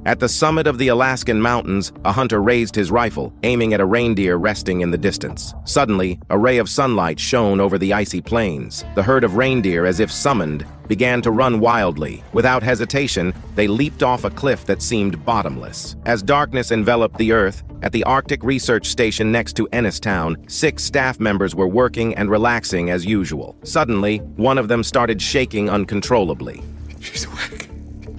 At the summit of the Alaskan mountains, a hunter raised his rifle, aiming at a reindeer resting in the distance. Suddenly, a ray of sunlight shone over the icy plains. The herd of reindeer, as if summoned, began to run wildly. Without hesitation, they leaped off a cliff that seemed bottomless. As darkness enveloped the earth, at the Arctic Research Station next to Ennistown, 6 staff members were working and relaxing as usual. Suddenly, one of them started shaking uncontrollably. She's awake.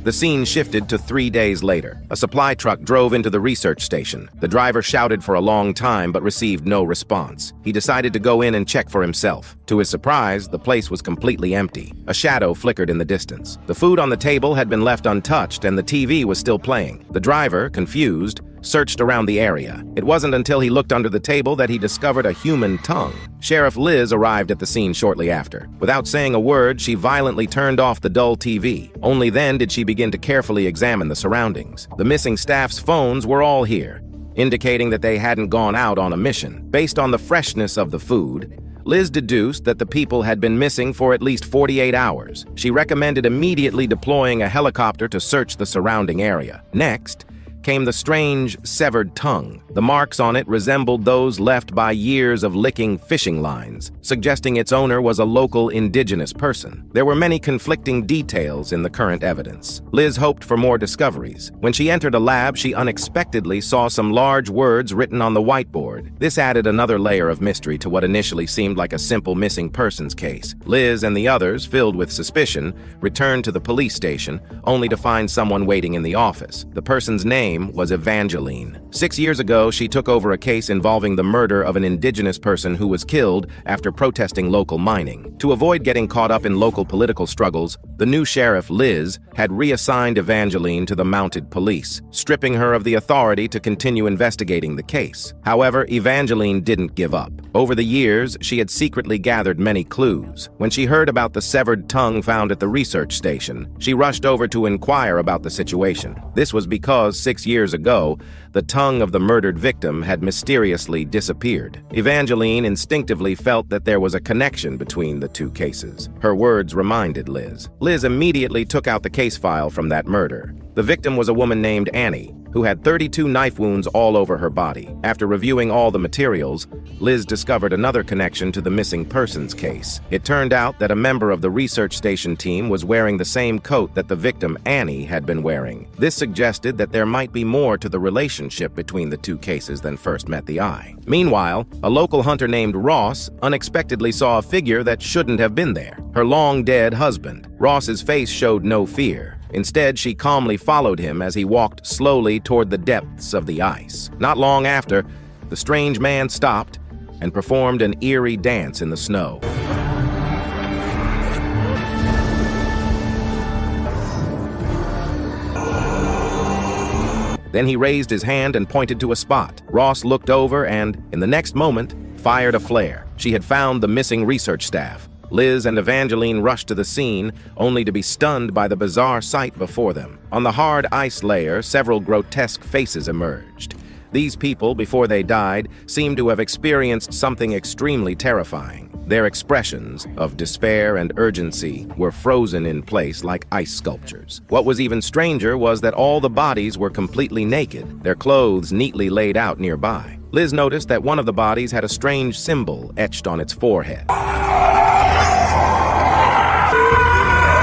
The scene shifted to 3 days later. A supply truck drove into the research station. The driver shouted for a long time but received no response. He decided to go in and check for himself. To his surprise, the place was completely empty. A shadow flickered in the distance. The food on the table had been left untouched and the TV was still playing. The driver, confused, searched around the area. It wasn't until he looked under the table that he discovered a human tongue. Sheriff Liz arrived at the scene shortly after. Without saying a word, she violently turned off the dull TV. Only then did she begin to carefully examine the surroundings. The missing staff's phones were all here, indicating that they hadn't gone out on a mission. Based on the freshness of the food, Liz deduced that the people had been missing for at least 48 hours. She recommended immediately deploying a helicopter to search the surrounding area. Next came the strange, severed tongue. The marks on it resembled those left by years of licking fishing lines, suggesting its owner was a local indigenous person. There were many conflicting details in the current evidence. Liz hoped for more discoveries. When she entered a lab, she unexpectedly saw some large words written on the whiteboard. This added another layer of mystery to what initially seemed like a simple missing persons case. Liz and the others, filled with suspicion, returned to the police station, only to find someone waiting in the office. The person's name was Evangeline. 6 years ago, she took over a case involving the murder of an indigenous person who was killed after protesting local mining. To avoid getting caught up in local political struggles, the new sheriff, Liz, had reassigned Evangeline to the mounted police, stripping her of the authority to continue investigating the case. However, Evangeline didn't give up. Over the years, she had secretly gathered many clues. When she heard about the severed tongue found at the research station, she rushed over to inquire about the situation. This was because 6 years ago, the tongue of the murdered victim had mysteriously disappeared. Evangeline instinctively felt that there was a connection between the two cases. Her words reminded Liz. Liz immediately took out the case file from that murder. The victim was a woman named Annie, who had 32 knife wounds all over her body. After reviewing all the materials, Liz discovered another connection to the missing persons case. It turned out that a member of the research station team was wearing the same coat that the victim, Annie, had been wearing. This suggested that there might be more to the relationship between the two cases than first met the eye. Meanwhile, a local hunter named Ross unexpectedly saw a figure that shouldn't have been there: her long-dead husband. Ross's face showed no fear. Instead, she calmly followed him as he walked slowly toward the depths of the ice. Not long after, the strange man stopped and performed an eerie dance in the snow. Then he raised his hand and pointed to a spot. Ross looked over and, in the next moment, fired a flare. She had found the missing research staff. Liz and Evangeline rushed to the scene, only to be stunned by the bizarre sight before them. On the hard ice layer, several grotesque faces emerged. These people, before they died, seemed to have experienced something extremely terrifying. Their expressions of despair and urgency were frozen in place like ice sculptures. What was even stranger was that all the bodies were completely naked, their clothes neatly laid out nearby. Liz noticed that one of the bodies had a strange symbol etched on its forehead.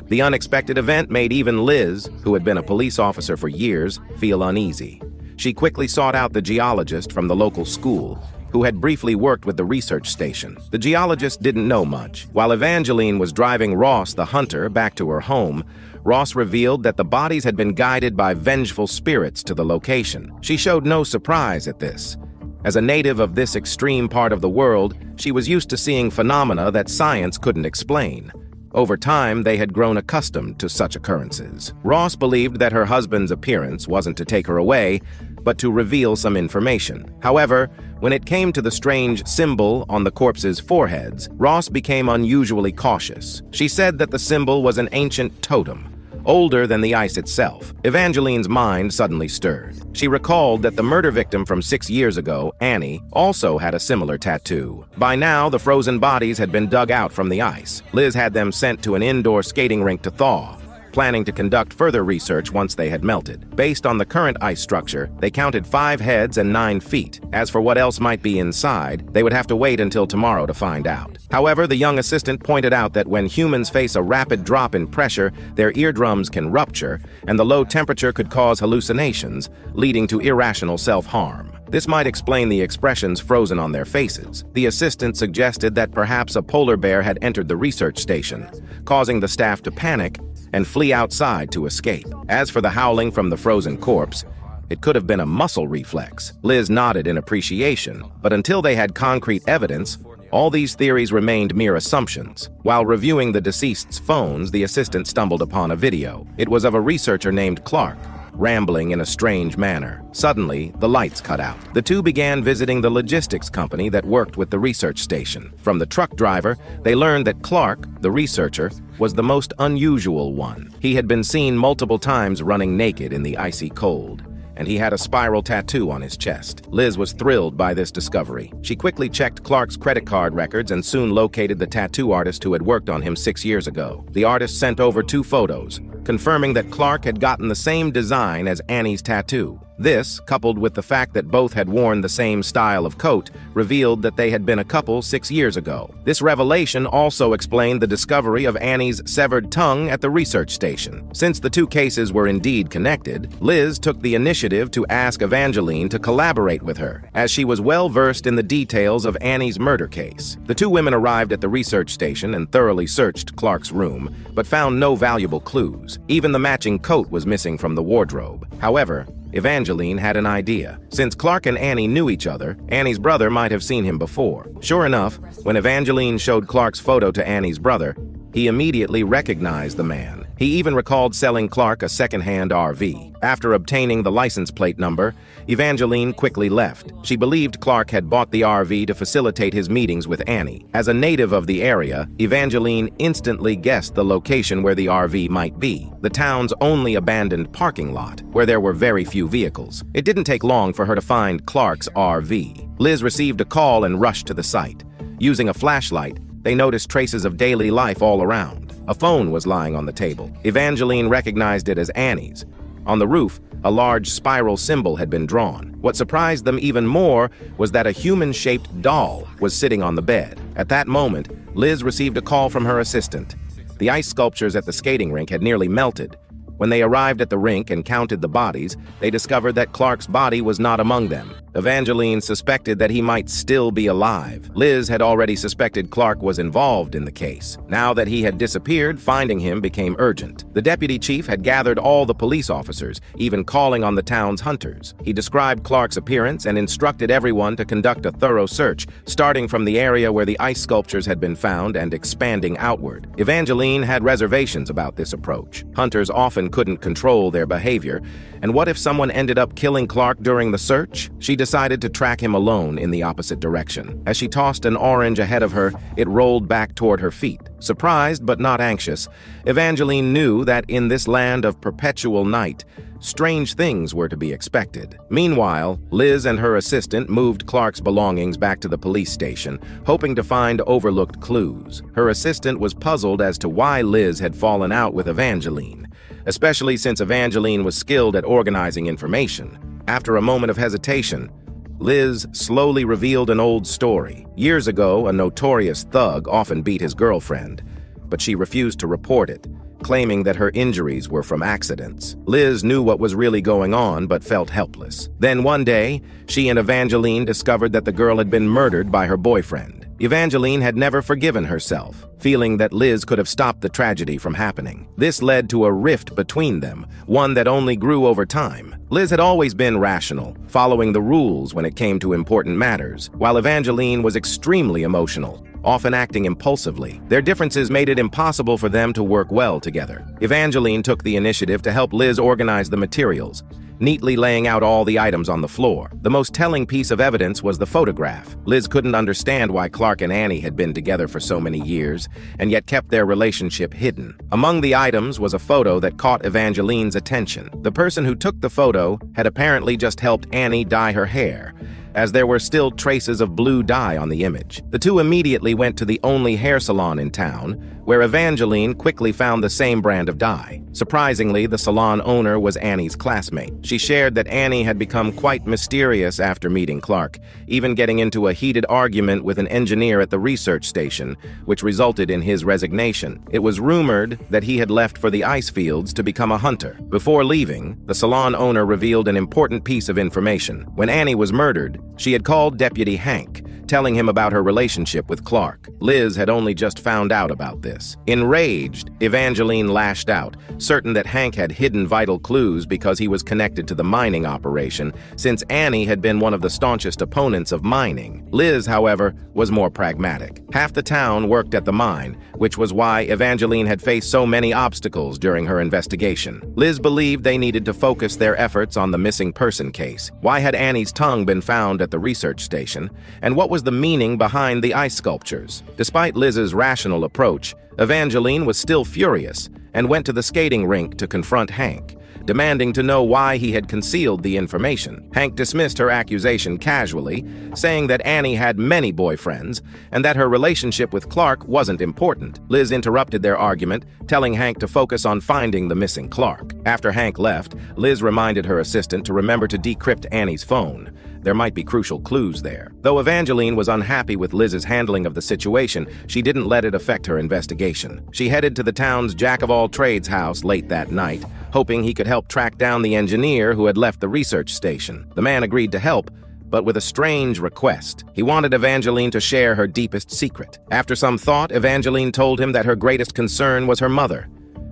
The unexpected event made even Liz, who had been a police officer for years, feel uneasy. She quickly sought out the geologist from the local school, who had briefly worked with the research station. The geologist didn't know much. While Evangeline was driving Ross, the hunter, back to her home, Ross revealed that the bodies had been guided by vengeful spirits to the location. She showed no surprise at this. As a native of this extreme part of the world, she was used to seeing phenomena that science couldn't explain. Over time, they had grown accustomed to such occurrences. Ross believed that her husband's appearance wasn't to take her away, but to reveal some information. However, when it came to the strange symbol on the corpses' foreheads, Ross became unusually cautious. She said that the symbol was an ancient totem, older than the ice itself. Evangeline's mind suddenly stirred. She recalled that the murder victim from 6 years ago, Annie, also had a similar tattoo. By now, the frozen bodies had been dug out from the ice. Liz had them sent to an indoor skating rink to thaw. planning to conduct further research once they had melted. Based on the current ice structure, they counted 5 heads and 9 feet. As for what else might be inside, they would have to wait until tomorrow to find out. However, the young assistant pointed out that when humans face a rapid drop in pressure, their eardrums can rupture, and the low temperature could cause hallucinations, leading to irrational self-harm. This might explain the expressions frozen on their faces. The assistant suggested that perhaps a polar bear had entered the research station, causing the staff to panic and flee outside to escape. As for the howling from the frozen corpse, it could have been a muscle reflex. Liz nodded in appreciation, but until they had concrete evidence, all these theories remained mere assumptions. While reviewing the deceased's phones, the assistant stumbled upon a video. It was of a researcher named Clark, rambling in a strange manner. Suddenly, the lights cut out. The two began visiting the logistics company that worked with the research station. From the truck driver, they learned that Clark, the researcher, was the most unusual one. He had been seen multiple times running naked in the icy cold, and he had a spiral tattoo on his chest. Liz was thrilled by this discovery. She quickly checked Clark's credit card records and soon located the tattoo artist who had worked on him 6 years ago. The artist sent over 2 photos, confirming that Clark had gotten the same design as Annie's tattoo. This, coupled with the fact that both had worn the same style of coat, revealed that they had been a couple 6 years ago. This revelation also explained the discovery of Annie's severed tongue at the research station. Since the 2 cases were indeed connected, Liz took the initiative to ask Evangeline to collaborate with her, as she was well versed in the details of Annie's murder case. The 2 women arrived at the research station and thoroughly searched Clark's room, but found no valuable clues. Even the matching coat was missing from the wardrobe. However, Evangeline had an idea. Since Clark and Annie knew each other, Annie's brother might have seen him before. Sure enough, when Evangeline showed Clark's photo to Annie's brother, he immediately recognized the man. He even recalled selling Clark a second-hand RV. After obtaining the license plate number, Evangeline quickly left. She believed Clark had bought the RV to facilitate his meetings with Annie. As a native of the area, Evangeline instantly guessed the location where the RV might be, the town's only abandoned parking lot, where there were very few vehicles. It didn't take long for her to find Clark's RV. Liz received a call and rushed to the site. Using a flashlight, they noticed traces of daily life all around. A phone was lying on the table. Evangeline recognized it as Annie's. On the roof, a large spiral symbol had been drawn. What surprised them even more was that a human-shaped doll was sitting on the bed. At that moment, Liz received a call from her assistant. The ice sculptures at the skating rink had nearly melted. When they arrived at the rink and counted the bodies, they discovered that Clark's body was not among them. Evangeline suspected that he might still be alive. Liz had already suspected Clark was involved in the case. Now that he had disappeared, finding him became urgent. The deputy chief had gathered all the police officers, even calling on the town's hunters. He described Clark's appearance and instructed everyone to conduct a thorough search, starting from the area where the ice sculptures had been found and expanding outward. Evangeline had reservations about this approach. Hunters often couldn't control their behavior, and what if someone ended up killing Clark during the search? She decided to track him alone in the opposite direction. As she tossed an orange ahead of her, it rolled back toward her feet. Surprised but not anxious, Evangeline knew that in this land of perpetual night, strange things were to be expected. Meanwhile, Liz and her assistant moved Clark's belongings back to the police station, hoping to find overlooked clues. Her assistant was puzzled as to why Liz had fallen out with Evangeline, especially since Evangeline was skilled at organizing information. After a moment of hesitation, Liz slowly revealed an old story. Years ago, a notorious thug often beat his girlfriend, but she refused to report it, claiming that her injuries were from accidents. Liz knew what was really going on, but felt helpless. Then one day, she and Evangeline discovered that the girl had been murdered by her boyfriend. Evangeline had never forgiven herself, feeling that Liz could have stopped the tragedy from happening. This led to a rift between them, one that only grew over time. Liz had always been rational, following the rules when it came to important matters, while Evangeline was extremely emotional, often acting impulsively. Their differences made it impossible for them to work well together. Evangeline took the initiative to help Liz organize the materials, neatly laying out all the items on the floor. The most telling piece of evidence was the photograph. Liz couldn't understand why Clark and Annie had been together for so many years, and yet kept their relationship hidden. Among the items was a photo that caught Evangeline's attention. The person who took the photo had apparently just helped Annie dye her hair, as there were still traces of blue dye on the image. The two immediately went to the only hair salon in town, where Evangeline quickly found the same brand of dye. Surprisingly, the salon owner was Annie's classmate. She shared that Annie had become quite mysterious after meeting Clark, even getting into a heated argument with an engineer at the research station, which resulted in his resignation. It was rumored that he had left for the ice fields to become a hunter. Before leaving, the salon owner revealed an important piece of information. When Annie was murdered, she had called Deputy Hank, telling him about her relationship with Clark. Liz had only just found out about this. Enraged, Evangeline lashed out, certain that Hank had hidden vital clues because he was connected to the mining operation, since Annie had been one of the staunchest opponents of mining. Liz, however, was more pragmatic. Half the town worked at the mine, which was why Evangeline had faced so many obstacles during her investigation. Liz believed they needed to focus their efforts on the missing person case. Why had Annie's tongue been found at the research station? And what was the meaning behind the ice sculptures? Despite Liz's rational approach, Evangeline was still furious and went to the skating rink to confront Hank, demanding to know why he had concealed the information. Hank dismissed her accusation casually, saying that Annie had many boyfriends and that her relationship with Clark wasn't important. Liz interrupted their argument, telling Hank to focus on finding the missing Clark. After Hank left, Liz reminded her assistant to remember to decrypt Annie's phone. There might be crucial clues there. Though Evangeline was unhappy with Liz's handling of the situation, she didn't let it affect her investigation. She headed to the town's jack-of-all-trades house late that night, hoping he could help track down the engineer who had left the research station. The man agreed to help, but with a strange request. He wanted Evangeline to share her deepest secret. After some thought, Evangeline told him that her greatest concern was her mother.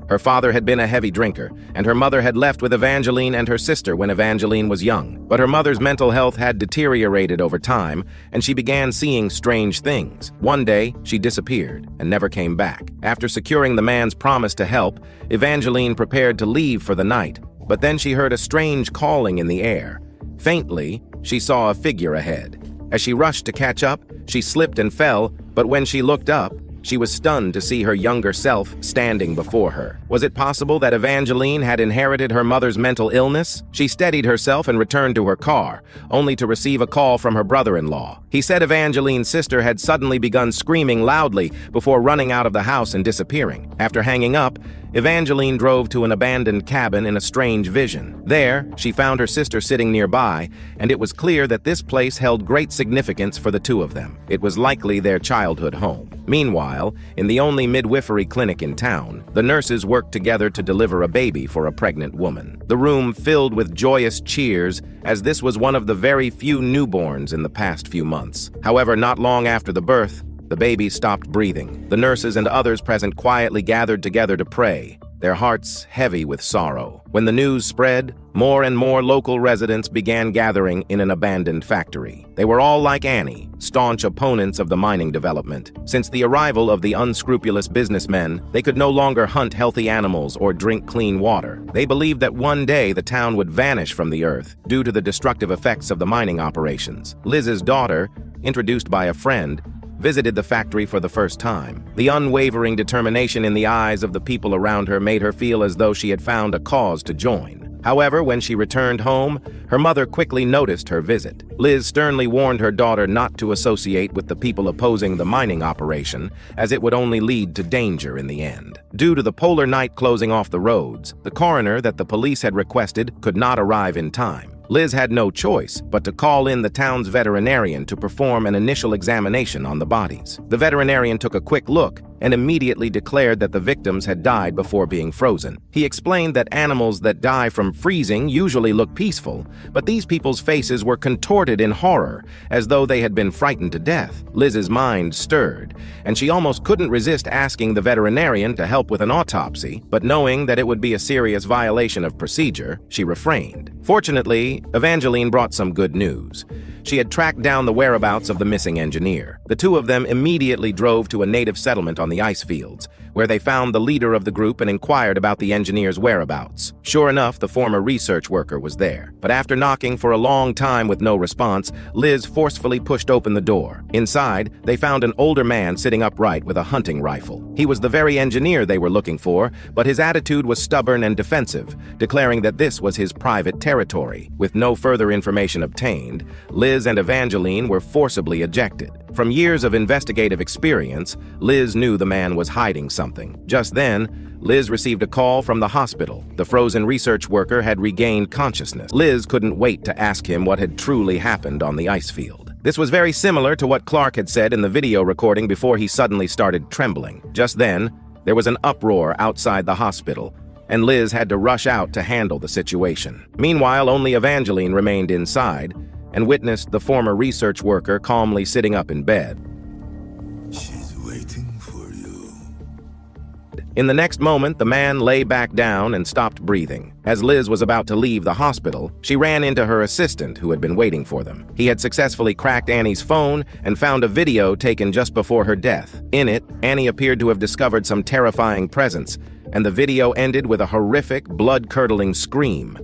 Her father had been a heavy drinker, and her mother had left with Evangeline and her sister when Evangeline was young. But her mother's mental health had deteriorated over time, and she began seeing strange things. One day, she disappeared and never came back. After securing the man's promise to help, Evangeline prepared to leave for the night, but then she heard a strange calling in the air. Faintly, she saw a figure ahead. As she rushed to catch up, she slipped and fell, but when she looked up, she was stunned to see her younger self standing before her. Was it possible that Evangeline had inherited her mother's mental illness? She steadied herself and returned to her car, only to receive a call from her brother-in-law. He said Evangeline's sister had suddenly begun screaming loudly before running out of the house and disappearing. After hanging up, Evangeline drove to an abandoned cabin in a strange vision. There, she found her sister sitting nearby, and it was clear that this place held great significance for the two of them. It was likely their childhood home. Meanwhile, in the only midwifery clinic in town, the nurses worked together to deliver a baby for a pregnant woman. The room filled with joyous cheers, as this was one of the very few newborns in the past few months. However, not long after the birth, the baby stopped breathing. The nurses and others present quietly gathered together to pray, their hearts heavy with sorrow. When the news spread, more and more local residents began gathering in an abandoned factory. They were all like Annie, staunch opponents of the mining development. Since the arrival of the unscrupulous businessmen, they could no longer hunt healthy animals or drink clean water. They believed that one day the town would vanish from the earth due to the destructive effects of the mining operations. Liz's daughter, introduced by a friend, visited the factory for the first time. The unwavering determination in the eyes of the people around her made her feel as though she had found a cause to join. However, when she returned home, her mother quickly noticed her visit. Liz sternly warned her daughter not to associate with the people opposing the mining operation, as it would only lead to danger in the end. Due to the polar night closing off the roads, the coroner that the police had requested could not arrive in time. Liz had no choice but to call in the town's veterinarian to perform an initial examination on the bodies. The veterinarian took a quick look and immediately declared that the victims had died before being frozen. He explained that animals that die from freezing usually look peaceful, but these people's faces were contorted in horror, as though they had been frightened to death. Liz's mind stirred, and she almost couldn't resist asking the veterinarian to help with an autopsy, but knowing that it would be a serious violation of procedure, she refrained. Fortunately, Evangeline brought some good news. She had tracked down the whereabouts of the missing engineer. The two of them immediately drove to a native settlement on the ice fields, where they found the leader of the group and inquired about the engineer's whereabouts. Sure enough, the former research worker was there. But after knocking for a long time with no response, Liz forcefully pushed open the door. Inside, they found an older man sitting upright with a hunting rifle. He was the very engineer they were looking for, but his attitude was stubborn and defensive, declaring that this was his private territory. With no further information obtained, Liz and Evangeline were forcibly ejected. From years of investigative experience, Liz knew the man was hiding something. Just then, Liz received a call from the hospital. The frozen research worker had regained consciousness. Liz couldn't wait to ask him what had truly happened on the ice field. This was very similar to what Clark had said in the video recording before he suddenly started trembling. Just then, there was an uproar outside the hospital, and Liz had to rush out to handle the situation. Meanwhile, only Evangeline remained inside and witnessed the former research worker calmly sitting up in bed. She's waiting for you. In the next moment, the man lay back down and stopped breathing. As Liz was about to leave the hospital, she ran into her assistant who had been waiting for them. He had successfully cracked Annie's phone and found a video taken just before her death. In it, Annie appeared to have discovered some terrifying presence, and the video ended with a horrific, blood-curdling scream.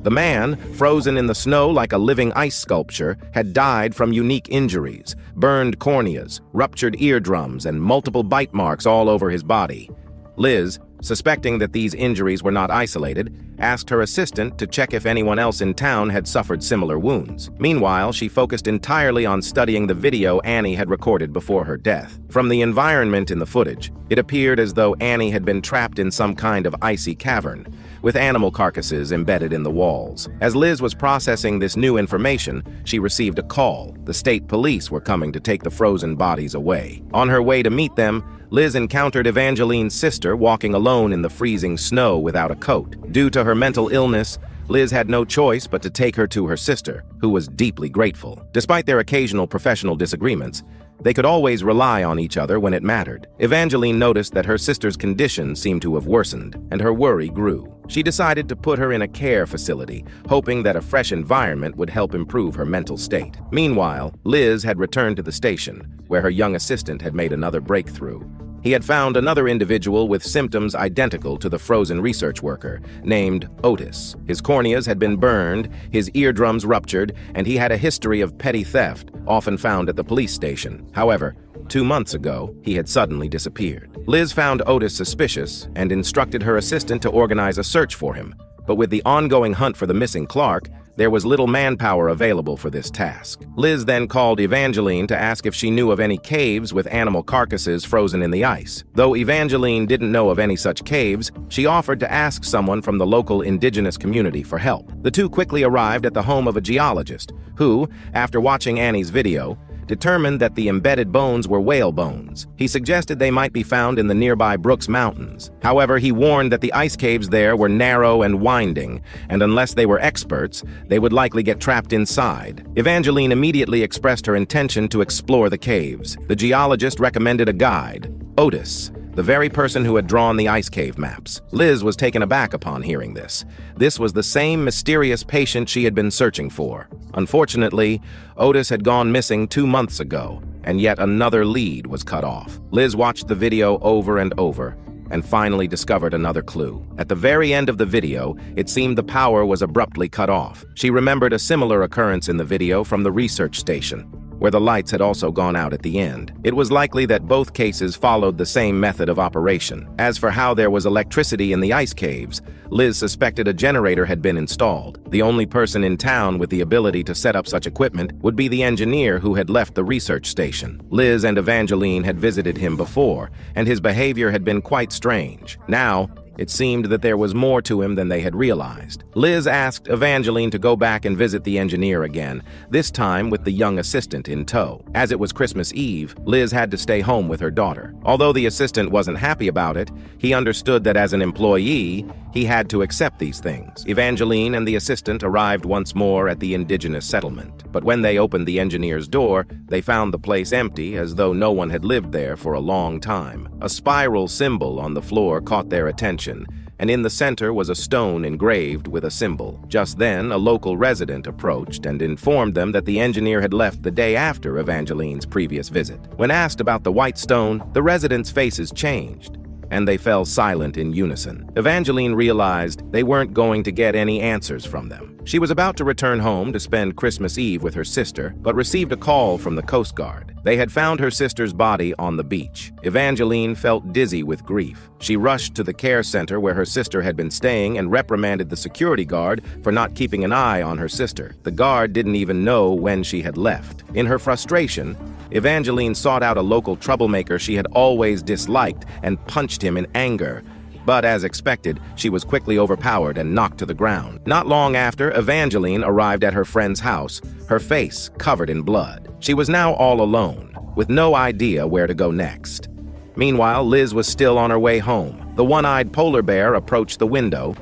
The man, frozen in the snow like a living ice sculpture, had died from unique injuries, burned corneas, ruptured eardrums, and multiple bite marks all over his body. Liz, suspecting that these injuries were not isolated, asked her assistant to check if anyone else in town had suffered similar wounds. Meanwhile, she focused entirely on studying the video Annie had recorded before her death. From the environment in the footage, it appeared as though Annie had been trapped in some kind of icy cavern, with animal carcasses embedded in the walls. As Liz was processing this new information, she received a call. The state police were coming to take the frozen bodies away. On her way to meet them, Liz encountered Evangeline's sister walking alone in the freezing snow without a coat. Due to her mental illness, Liz had no choice but to take her to her sister, who was deeply grateful. Despite their occasional professional disagreements, they could always rely on each other when it mattered. Evangeline noticed that her sister's condition seemed to have worsened, and her worry grew. She decided to put her in a care facility, hoping that a fresh environment would help improve her mental state. Meanwhile, Liz had returned to the station, where her young assistant had made another breakthrough. He had found another individual with symptoms identical to the frozen research worker, named Otis. His corneas had been burned, his eardrums ruptured, and he had a history of petty theft, often found at the police station. However, 2 months ago, he had suddenly disappeared. Liz found Otis suspicious and instructed her assistant to organize a search for him. But with the ongoing hunt for the missing Clark, there was little manpower available for this task. Liz then called Evangeline to ask if she knew of any caves with animal carcasses frozen in the ice. Though Evangeline didn't know of any such caves, she offered to ask someone from the local indigenous community for help. The two quickly arrived at the home of a geologist, who, after watching Annie's video, determined that the embedded bones were whale bones. He suggested they might be found in the nearby Brooks Mountains. However, he warned that the ice caves there were narrow and winding, and unless they were experts, they would likely get trapped inside. Evangeline immediately expressed her intention to explore the caves. The geologist recommended a guide, Otis, the very person who had drawn the ice cave maps. Liz was taken aback upon hearing this. This was the same mysterious patient she had been searching for. Unfortunately, Otis had gone missing 2 months ago, and yet another lead was cut off. Liz watched the video over and over, and finally discovered another clue. At the very end of the video, it seemed the power was abruptly cut off. She remembered a similar occurrence in the video from the research station, where the lights had also gone out at the end. It was likely that both cases followed the same method of operation. As for how there was electricity in the ice caves, Liz suspected a generator had been installed. The only person in town with the ability to set up such equipment would be the engineer who had left the research station. Liz and Evangeline had visited him before, and his behavior had been quite strange. Now, it seemed that there was more to him than they had realized. Liz asked Evangeline to go back and visit the engineer again, this time with the young assistant in tow. As it was Christmas Eve, Liz had to stay home with her daughter. Although the assistant wasn't happy about it, he understood that as an employee, he had to accept these things. Evangeline and the assistant arrived once more at the indigenous settlement. But when they opened the engineer's door, they found the place empty, as though no one had lived there for a long time. A spiral symbol on the floor caught their attention, and in the center was a stone engraved with a symbol. Just then, a local resident approached and informed them that the engineer had left the day after Evangeline's previous visit. When asked about the white stone, the residents' faces changed. and they fell silent in unison. Evangeline realized they weren't going to get any answers from them. She was about to return home to spend Christmas Eve with her sister, but received a call from the Coast Guard. They had found her sister's body on the beach. Evangeline felt dizzy with grief. She rushed to the care center where her sister had been staying and reprimanded the security guard for not keeping an eye on her sister. The guard didn't even know when she had left. In her frustration, Evangeline sought out a local troublemaker she had always disliked and punched him in anger. But as expected, she was quickly overpowered and knocked to the ground. Not long after, Evangeline arrived at her friend's house, her face covered in blood. She was now all alone, with no idea where to go next. Meanwhile, Liz was still on her way home. The one-eyed polar bear approached the window.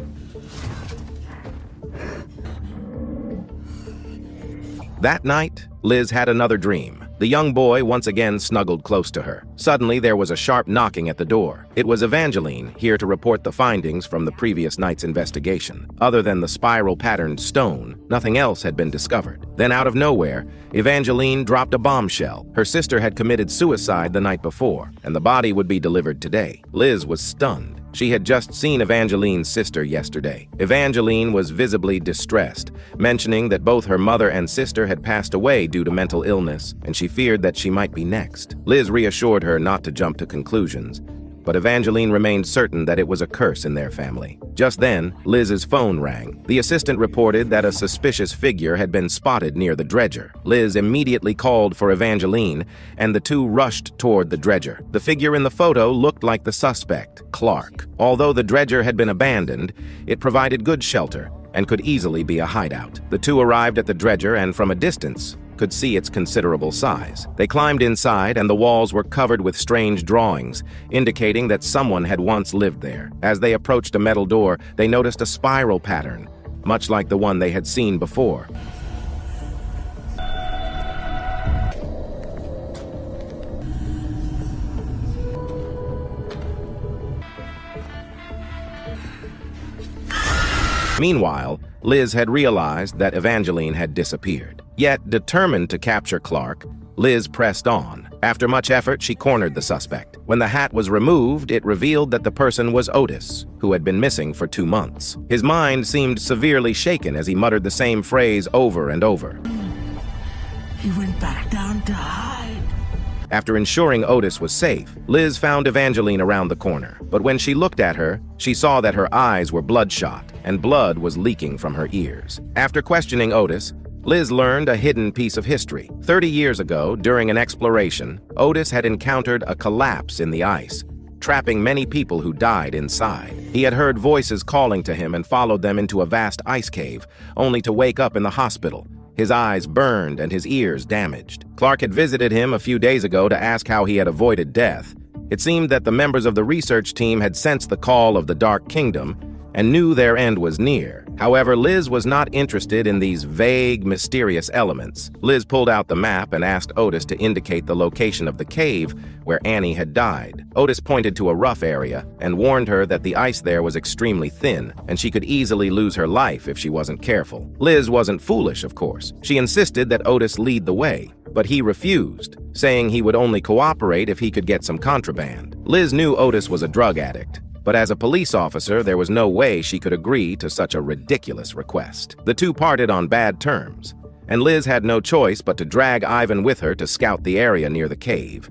That night, Liz had another dream. The young boy once again snuggled close to her. Suddenly, there was a sharp knocking at the door. It was Evangeline, here to report the findings from the previous night's investigation. Other than the spiral-patterned stone, nothing else had been discovered. Then, out of nowhere, Evangeline dropped a bombshell. Her sister had committed suicide the night before, and the body would be delivered today. Liz was stunned. She had just seen Evangeline's sister yesterday. Evangeline was visibly distressed, mentioning that both her mother and sister had passed away due to mental illness, and she feared that she might be next. Liz reassured her not to jump to conclusions, but Evangeline remained certain that it was a curse in their family. Just then, Liz's phone rang. The assistant reported that a suspicious figure had been spotted near the dredger. Liz immediately called for Evangeline, and the two rushed toward the dredger. The figure in the photo looked like the suspect, Clark. Although the dredger had been abandoned, it provided good shelter and could easily be a hideout. The two arrived at the dredger and, from a distance, could see its considerable size. They climbed inside, and the walls were covered with strange drawings, indicating that someone had once lived there. As they approached a metal door, they noticed a spiral pattern, much like the one they had seen before. Meanwhile, Liz had realized that Evangeline had disappeared. Yet, determined to capture Clark, Liz pressed on. After much effort, she cornered the suspect. When the hat was removed, it revealed that the person was Otis, who had been missing for 2 months. His mind seemed severely shaken as he muttered the same phrase over and over. He went back down to hide. After ensuring Otis was safe, Liz found Evangeline around the corner. But when she looked at her, she saw that her eyes were bloodshot and blood was leaking from her ears. After questioning Otis, Liz learned a hidden piece of history. 30 years ago, during an exploration, Otis had encountered a collapse in the ice, trapping many people who died inside. He had heard voices calling to him and followed them into a vast ice cave, only to wake up in the hospital, his eyes burned and his ears damaged. Clark had visited him a few days ago to ask how he had avoided death. It seemed that the members of the research team had sensed the call of the Dark Kingdom and knew their end was near. However, Liz was not interested in these vague, mysterious elements. Liz pulled out the map and asked Otis to indicate the location of the cave where Annie had died. Otis pointed to a rough area and warned her that the ice there was extremely thin, and she could easily lose her life if she wasn't careful. Liz wasn't foolish, of course. She insisted that Otis lead the way, but he refused, saying he would only cooperate if he could get some contraband. Liz knew Otis was a drug addict, but as a police officer, there was no way she could agree to such a ridiculous request. The two parted on bad terms, and Liz had no choice but to drag Ivan with her to scout the area near the cave.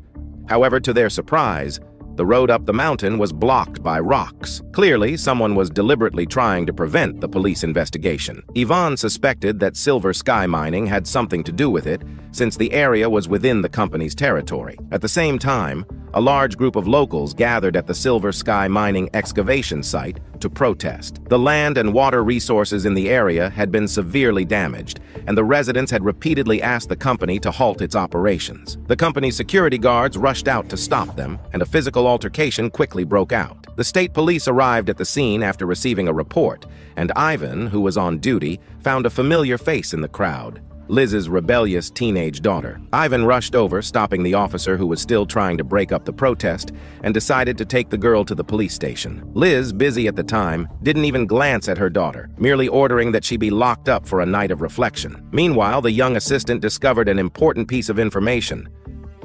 However, to their surprise, the road up the mountain was blocked by rocks. Clearly, someone was deliberately trying to prevent the police investigation. Ivan suspected that Silver Sky Mining had something to do with it, since the area was within the company's territory. At the same time, a large group of locals gathered at the Silver Sky Mining excavation site to protest. The land and water resources in the area had been severely damaged, and the residents had repeatedly asked the company to halt its operations. The company's security guards rushed out to stop them, and a physical altercation quickly broke out. The state police arrived at the scene after receiving a report, and Ivan, who was on duty, found a familiar face in the crowd: Liz's rebellious teenage daughter. Ivan rushed over, stopping the officer who was still trying to break up the protest, and decided to take the girl to the police station. Liz, busy at the time, didn't even glance at her daughter, merely ordering that she be locked up for a night of reflection. Meanwhile, the young assistant discovered an important piece of information.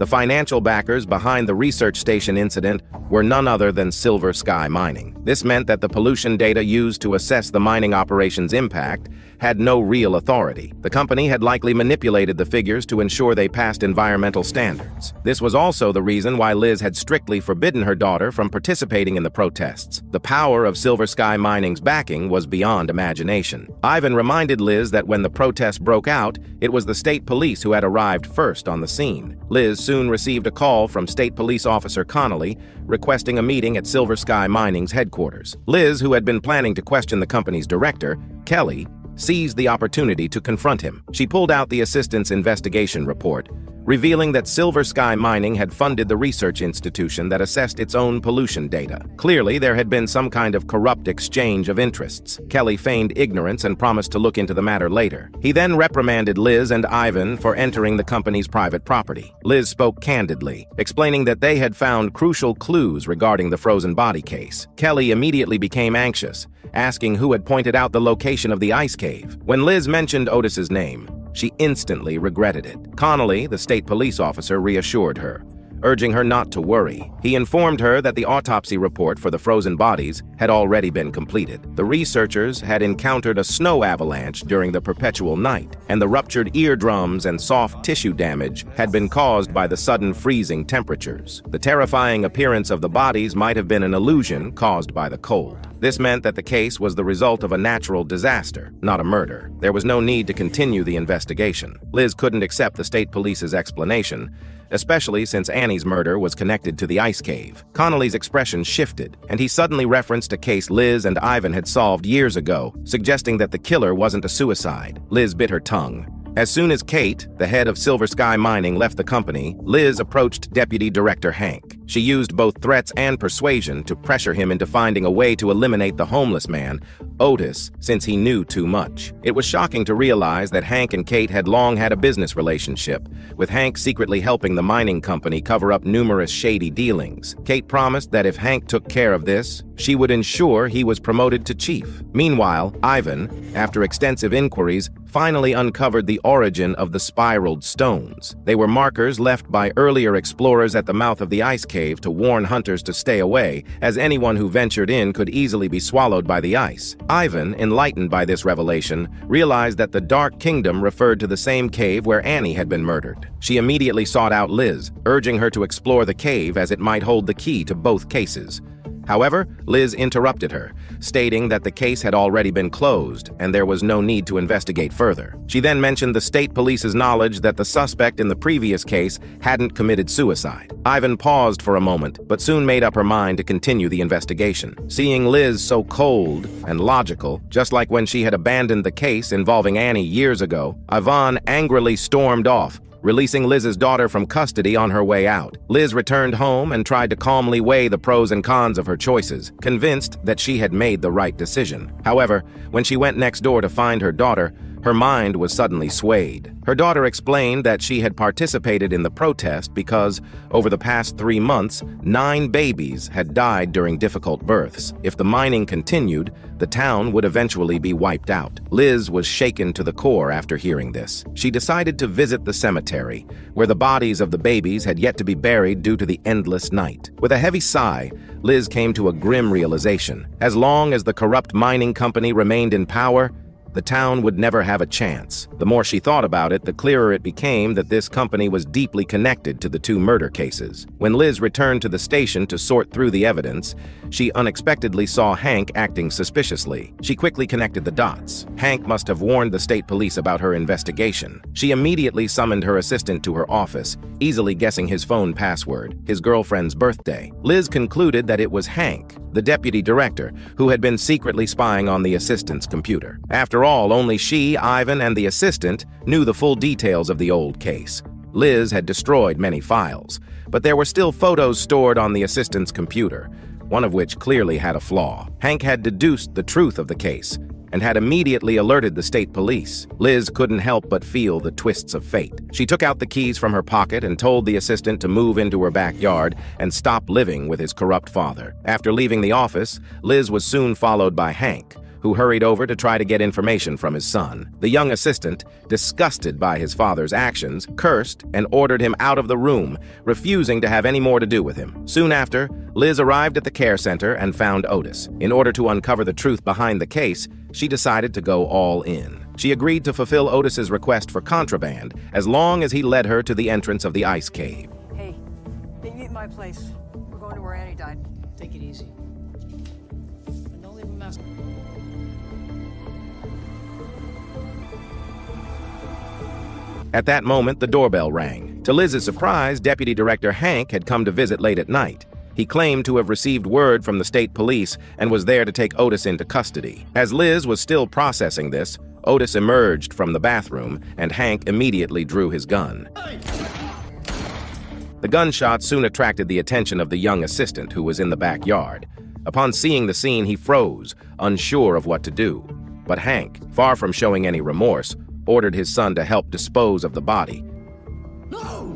The financial backers behind the research station incident were none other than Silver Sky Mining. This meant that the pollution data used to assess the mining operation's impact had no real authority. The company had likely manipulated the figures to ensure they passed environmental standards. This was also the reason why Liz had strictly forbidden her daughter from participating in the protests. The power of Silver Sky Mining's backing was beyond imagination. Ivan reminded Liz that when the protests broke out, it was the state police who had arrived first on the scene. Liz soon received a call from State Police Officer Connolly requesting a meeting at Silver Sky Mining's headquarters. Liz, who had been planning to question the company's director, Kelly, seized the opportunity to confront him. She pulled out the assistant's investigation report, revealing that Silver Sky Mining had funded the research institution that assessed its own pollution data. Clearly, there had been some kind of corrupt exchange of interests. Kelly feigned ignorance and promised to look into the matter later. He then reprimanded Liz and Ivan for entering the company's private property. Liz spoke candidly, explaining that they had found crucial clues regarding the frozen body case. Kelly immediately became anxious, asking who had pointed out the location of the ice cave. When Liz mentioned Otis's name, she instantly regretted it. Connolly, the state police officer, reassured her, urging her not to worry. He informed her that the autopsy report for the frozen bodies had already been completed. The researchers had encountered a snow avalanche during the perpetual night, and the ruptured eardrums and soft tissue damage had been caused by the sudden freezing temperatures. The terrifying appearance of the bodies might have been an illusion caused by the cold. This meant that the case was the result of a natural disaster, not a murder. There was no need to continue the investigation. Liz couldn't accept the state police's explanation, especially since Annie's murder was connected to the ice cave. Connolly's expression shifted, and he suddenly referenced a case Liz and Ivan had solved years ago, suggesting that the killer wasn't a suicide. Liz bit her tongue. As soon as Kate, the head of Silver Sky Mining, left the company, Liz approached Deputy Director Hank. She used both threats and persuasion to pressure him into finding a way to eliminate the homeless man, Otis, since he knew too much. It was shocking to realize that Hank and Kate had long had a business relationship, with Hank secretly helping the mining company cover up numerous shady dealings. Kate promised that if Hank took care of this, she would ensure he was promoted to chief. Meanwhile, Ivan, after extensive inquiries, finally uncovered the origin of the spiraled stones. They were markers left by earlier explorers at the mouth of the ice cave to warn hunters to stay away, as anyone who ventured in could easily be swallowed by the ice. Ivan, enlightened by this revelation, realized that the Dark Kingdom referred to the same cave where Annie had been murdered. She immediately sought out Liz, urging her to explore the cave as it might hold the key to both cases. However, Liz interrupted her, stating that the case had already been closed and there was no need to investigate further. She then mentioned the state police's knowledge that the suspect in the previous case hadn't committed suicide. Ivan paused for a moment, but soon made up her mind to continue the investigation. Seeing Liz so cold and logical, just like when she had abandoned the case involving Annie years ago, Ivan angrily stormed off, releasing Liz's daughter from custody on her way out. Liz returned home and tried to calmly weigh the pros and cons of her choices, convinced that she had made the right decision. However, when she went next door to find her daughter, her mind was suddenly swayed. Her daughter explained that she had participated in the protest because, over the past 3 months, 9 babies had died during difficult births. If the mining continued, the town would eventually be wiped out. Liz was shaken to the core after hearing this. She decided to visit the cemetery, where the bodies of the babies had yet to be buried due to the endless night. With a heavy sigh, Liz came to a grim realization. As long as the corrupt mining company remained in power, the town would never have a chance. The more she thought about it, the clearer it became that this company was deeply connected to the 2 murder cases. When Liz returned to the station to sort through the evidence, she unexpectedly saw Hank acting suspiciously. She quickly connected the dots. Hank must have warned the state police about her investigation. She immediately summoned her assistant to her office, easily guessing his phone password, his girlfriend's birthday. Liz concluded that it was Hank, the deputy director, who had been secretly spying on the assistant's computer. After all, only she, Ivan, and the assistant knew the full details of the old case. Liz had destroyed many files, but there were still photos stored on the assistant's computer, one of which clearly had a flaw. Hank had deduced the truth of the case and had immediately alerted the state police. Liz couldn't help but feel the twists of fate. She took out the keys from her pocket and told the assistant to move into her backyard and stop living with his corrupt father. After leaving the office, Liz was soon followed by Hank, who hurried over to try to get information from his son. The young assistant, disgusted by his father's actions, cursed and ordered him out of the room, refusing to have any more to do with him. Soon after, Liz arrived at the care center and found Otis. In order to uncover the truth behind the case, she decided to go all in. She agreed to fulfill Otis's request for contraband as long as he led her to the entrance of the ice cave. Hey, meet me at my place. We're going to where Annie died. Take it easy. And don't leave a mess. At that moment, the doorbell rang. To Liz's surprise, Deputy Director Hank had come to visit late at night. He claimed to have received word from the state police and was there to take Otis into custody. As Liz was still processing this, Otis emerged from the bathroom and Hank immediately drew his gun. The gunshot soon attracted the attention of the young assistant who was in the backyard. Upon seeing the scene, he froze, unsure of what to do. But Hank, far from showing any remorse, ordered his son to help dispose of the body. No!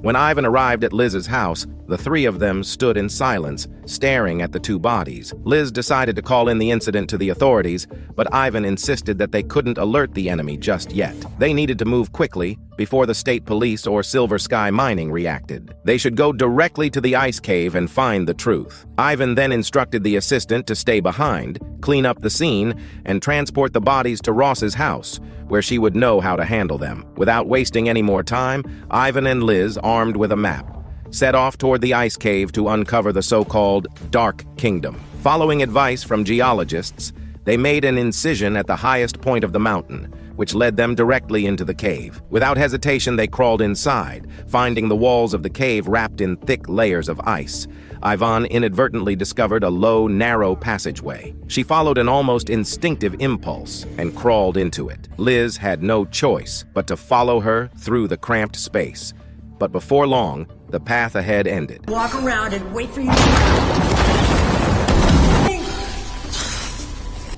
When Ivan arrived at Liz's house, the three of them stood in silence, staring at the two bodies. Liz decided to call in the incident to the authorities, but Ivan insisted that they couldn't alert the enemy just yet. They needed to move quickly before the state police or Silver Sky Mining reacted. They should go directly to the ice cave and find the truth. Ivan then instructed the assistant to stay behind, clean up the scene, and transport the bodies to Ross's house, where she would know how to handle them. Without wasting any more time, Ivan and Liz, armed with a map, set off toward the ice cave to uncover the so-called Dark Kingdom. Following advice from geologists, they made an incision at the highest point of the mountain, which led them directly into the cave. Without hesitation, they crawled inside, finding the walls of the cave wrapped in thick layers of ice. Ivan inadvertently discovered a low, narrow passageway. She followed an almost instinctive impulse and crawled into it. Liz had no choice but to follow her through the cramped space. But before long, the path ahead ended. Walk around and wait for you.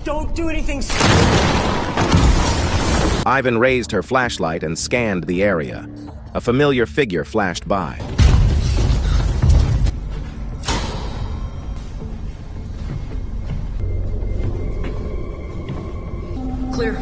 Don't do anything. Ivan raised her flashlight and scanned the area. A familiar figure flashed by. Clear.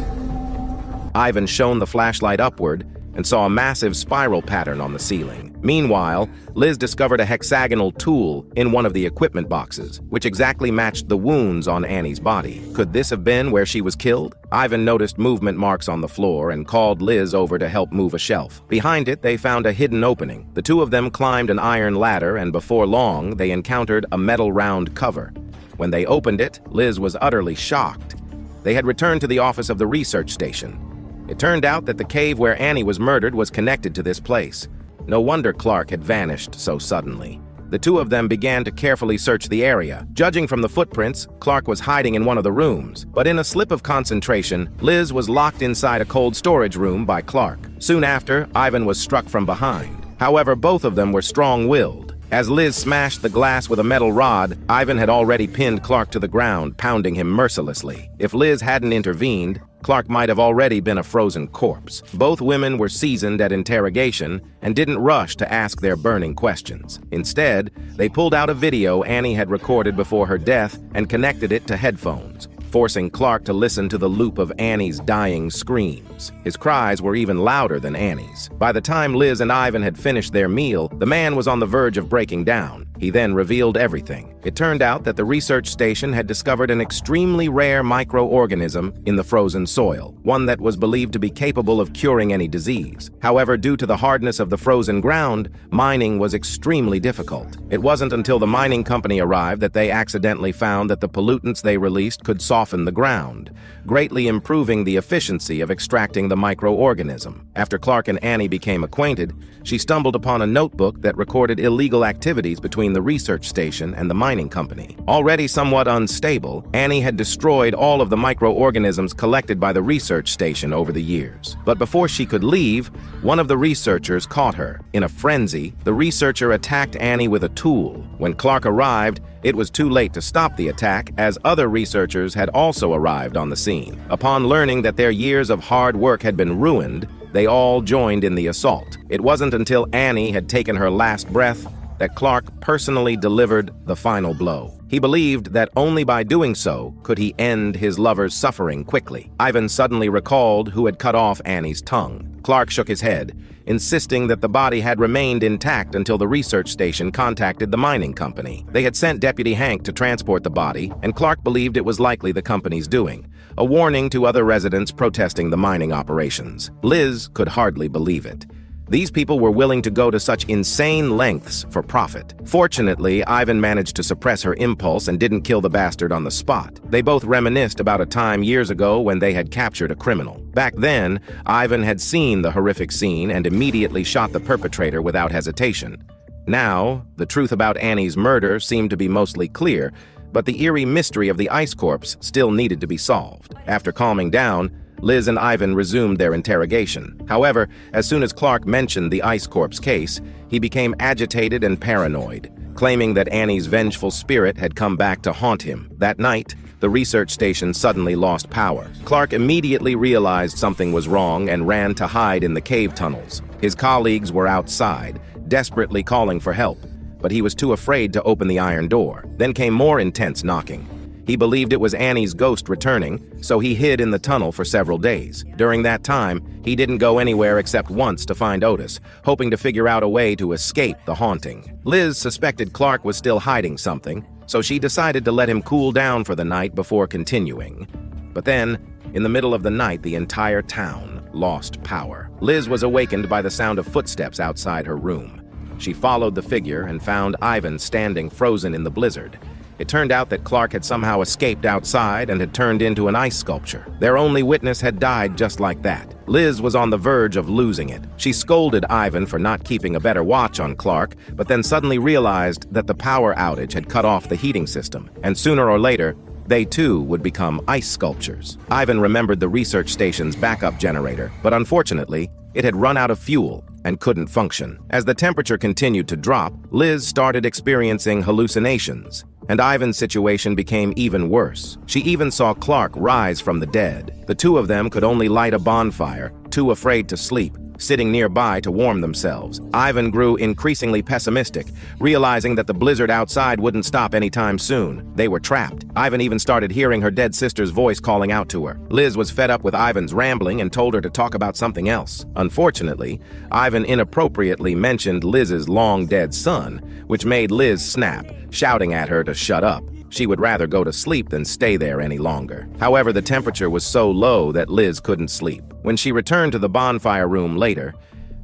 Ivan shone the flashlight upward and saw a massive spiral pattern on the ceiling. Meanwhile, Liz discovered a hexagonal tool in one of the equipment boxes, which exactly matched the wounds on Annie's body. Could this have been where she was killed? Ivan noticed movement marks on the floor and called Liz over to help move a shelf. Behind it, they found a hidden opening. The two of them climbed an iron ladder, and before long, they encountered a metal round cover. When they opened it, Liz was utterly shocked. They had returned to the office of the research station. It turned out that the cave where Annie was murdered was connected to this place. No wonder Clark had vanished so suddenly. The two of them began to carefully search the area. Judging from the footprints, Clark was hiding in one of the rooms. But in a slip of concentration, Liz was locked inside a cold storage room by Clark. Soon after, Ivan was struck from behind. However, both of them were strong-willed. As Liz smashed the glass with a metal rod, Ivan had already pinned Clark to the ground, pounding him mercilessly. If Liz hadn't intervened, Clark might have already been a frozen corpse. Both women were seasoned at interrogation and didn't rush to ask their burning questions. Instead, they pulled out a video Annie had recorded before her death and connected it to headphones, forcing Clark to listen to the loop of Annie's dying screams. His cries were even louder than Annie's. By the time Liz and Ivan had finished their meal, the man was on the verge of breaking down. He then revealed everything. It turned out that the research station had discovered an extremely rare microorganism in the frozen soil, one that was believed to be capable of curing any disease. However, due to the hardness of the frozen ground, mining was extremely difficult. It wasn't until the mining company arrived that they accidentally found that the pollutants they released could soften the ground, greatly improving the efficiency of extracting the microorganism. After Clark and Annie became acquainted, she stumbled upon a notebook that recorded illegal activities between the research station and the mining company. Already somewhat unstable, Annie had destroyed all of the microorganisms collected by the research station over the years. But before she could leave, one of the researchers caught her. In a frenzy, the researcher attacked Annie with a tool. When Clark arrived, it was too late to stop the attack, as other researchers had also arrived on the scene. Upon learning that their years of hard work had been ruined, they all joined in the assault. It wasn't until Annie had taken her last breath that Clark personally delivered the final blow. He believed that only by doing so could he end his lover's suffering quickly. Ivan suddenly recalled who had cut off Annie's tongue. Clark shook his head, insisting that the body had remained intact until the research station contacted the mining company. They had sent Deputy Hank to transport the body, and Clark believed it was likely the company's doing, a warning to other residents protesting the mining operations. Liz could hardly believe it. These people were willing to go to such insane lengths for profit. Fortunately, Ivan managed to suppress her impulse and didn't kill the bastard on the spot. They both reminisced about a time years ago when they had captured a criminal. Back then, Ivan had seen the horrific scene and immediately shot the perpetrator without hesitation. Now, the truth about Annie's murder seemed to be mostly clear, but the eerie mystery of the ice corpse still needed to be solved. After calming down, Liz and Ivan resumed their interrogation. However, as soon as Clark mentioned the ice corpse case, he became agitated and paranoid, claiming that Annie's vengeful spirit had come back to haunt him. That night, the research station suddenly lost power. Clark immediately realized something was wrong and ran to hide in the cave tunnels. His colleagues were outside, desperately calling for help, but he was too afraid to open the iron door. Then came more intense knocking. He believed it was Annie's ghost returning, so he hid in the tunnel for several days. During that time, he didn't go anywhere except once to find Otis, hoping to figure out a way to escape the haunting. Liz suspected Clark was still hiding something, so she decided to let him cool down for the night before continuing. But then, in the middle of the night, the entire town lost power. Liz was awakened by the sound of footsteps outside her room. She followed the figure and found Ivan standing frozen in the blizzard. It turned out that Clark had somehow escaped outside and had turned into an ice sculpture. Their only witness had died just like that. Liz was on the verge of losing it. She scolded Ivan for not keeping a better watch on Clark, but then suddenly realized that the power outage had cut off the heating system, and sooner or later, they too would become ice sculptures. Ivan remembered the research station's backup generator, but unfortunately, it had run out of fuel and couldn't function. As the temperature continued to drop, Liz started experiencing hallucinations, and Ivan's situation became even worse. She even saw Clark rise from the dead. The two of them could only light a bonfire, too afraid to sleep, sitting nearby to warm themselves. Ivan grew increasingly pessimistic, realizing that the blizzard outside wouldn't stop anytime soon. They were trapped. Ivan even started hearing her dead sister's voice calling out to her. Liz was fed up with Ivan's rambling and told her to talk about something else. Unfortunately, Ivan inappropriately mentioned Liz's long-dead son, which made Liz snap, shouting at her to shut up. She would rather go to sleep than stay there any longer. However, the temperature was so low that Liz couldn't sleep. When she returned to the bonfire room later,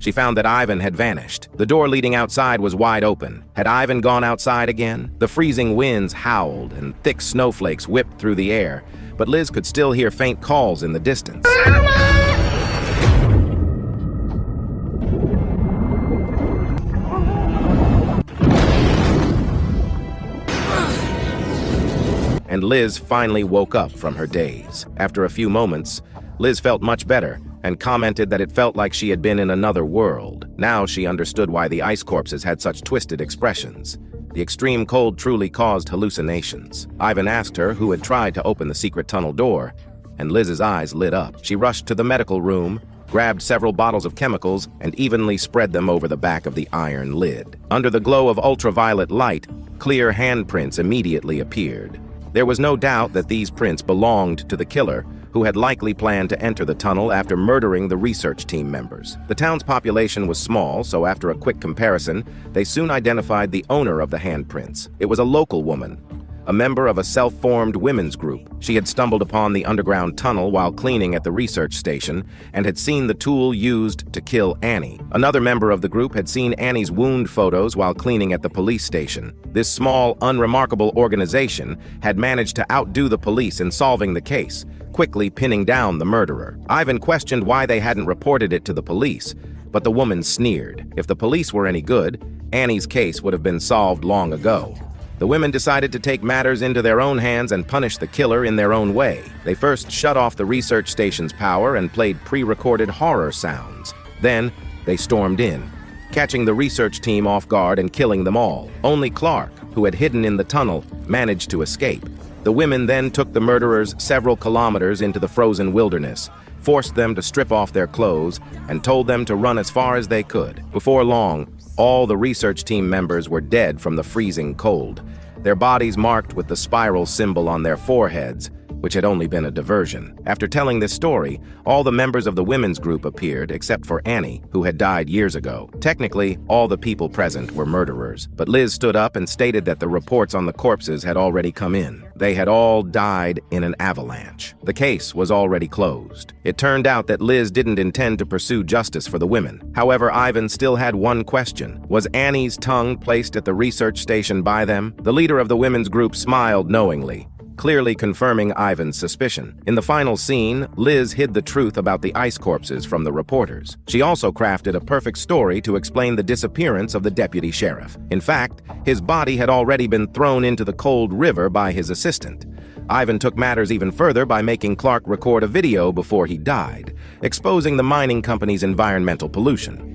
she found that Ivan had vanished. The door leading outside was wide open. Had Ivan gone outside again? The freezing winds howled and thick snowflakes whipped through the air, but Liz could still hear faint calls in the distance. And Liz finally woke up from her daze. After a few moments, Liz felt much better and commented that it felt like she had been in another world. Now she understood why the ice corpses had such twisted expressions. The extreme cold truly caused hallucinations. Ivan asked her who had tried to open the secret tunnel door, and Liz's eyes lit up. She rushed to the medical room, grabbed several bottles of chemicals, and evenly spread them over the back of the iron lid. Under the glow of ultraviolet light, clear handprints immediately appeared. There was no doubt that these prints belonged to the killer, who had likely planned to enter the tunnel after murdering the research team members. The town's population was small, so after a quick comparison, they soon identified the owner of the handprints. It was a local woman, a member of a self-formed women's group. She had stumbled upon the underground tunnel while cleaning at the research station and had seen the tool used to kill Annie. Another member of the group had seen Annie's wound photos while cleaning at the police station. This small, unremarkable organization had managed to outdo the police in solving the case, quickly pinning down the murderer. Ivan questioned why they hadn't reported it to the police, but the woman sneered. If the police were any good, Annie's case would have been solved long ago. The women decided to take matters into their own hands and punish the killer in their own way. They first shut off the research station's power and played pre-recorded horror sounds. Then, they stormed in, catching the research team off guard and killing them all. Only Clark, who had hidden in the tunnel, managed to escape. The women then took the murderers several kilometers into the frozen wilderness, forced them to strip off their clothes, and told them to run as far as they could. Before long, All the research team members were dead from the freezing cold, their bodies marked with the spiral symbol on their foreheads, which had only been a diversion. After telling this story, all the members of the women's group appeared except for Annie, who had died years ago. Technically, all the people present were murderers, but Liz stood up and stated that the reports on the corpses had already come in. They had all died in an avalanche. The case was already closed. It turned out that Liz didn't intend to pursue justice for the women. However, Ivan still had one question. Was Annie's tongue placed at the research station by them? The leader of the women's group smiled knowingly, clearly confirming Ivan's suspicion. In the final scene, Liz hid the truth about the ice corpses from the reporters. She also crafted a perfect story to explain the disappearance of the deputy sheriff. In fact, his body had already been thrown into the cold river by his assistant. Ivan took matters even further by making Clark record a video before he died, exposing the mining company's environmental pollution.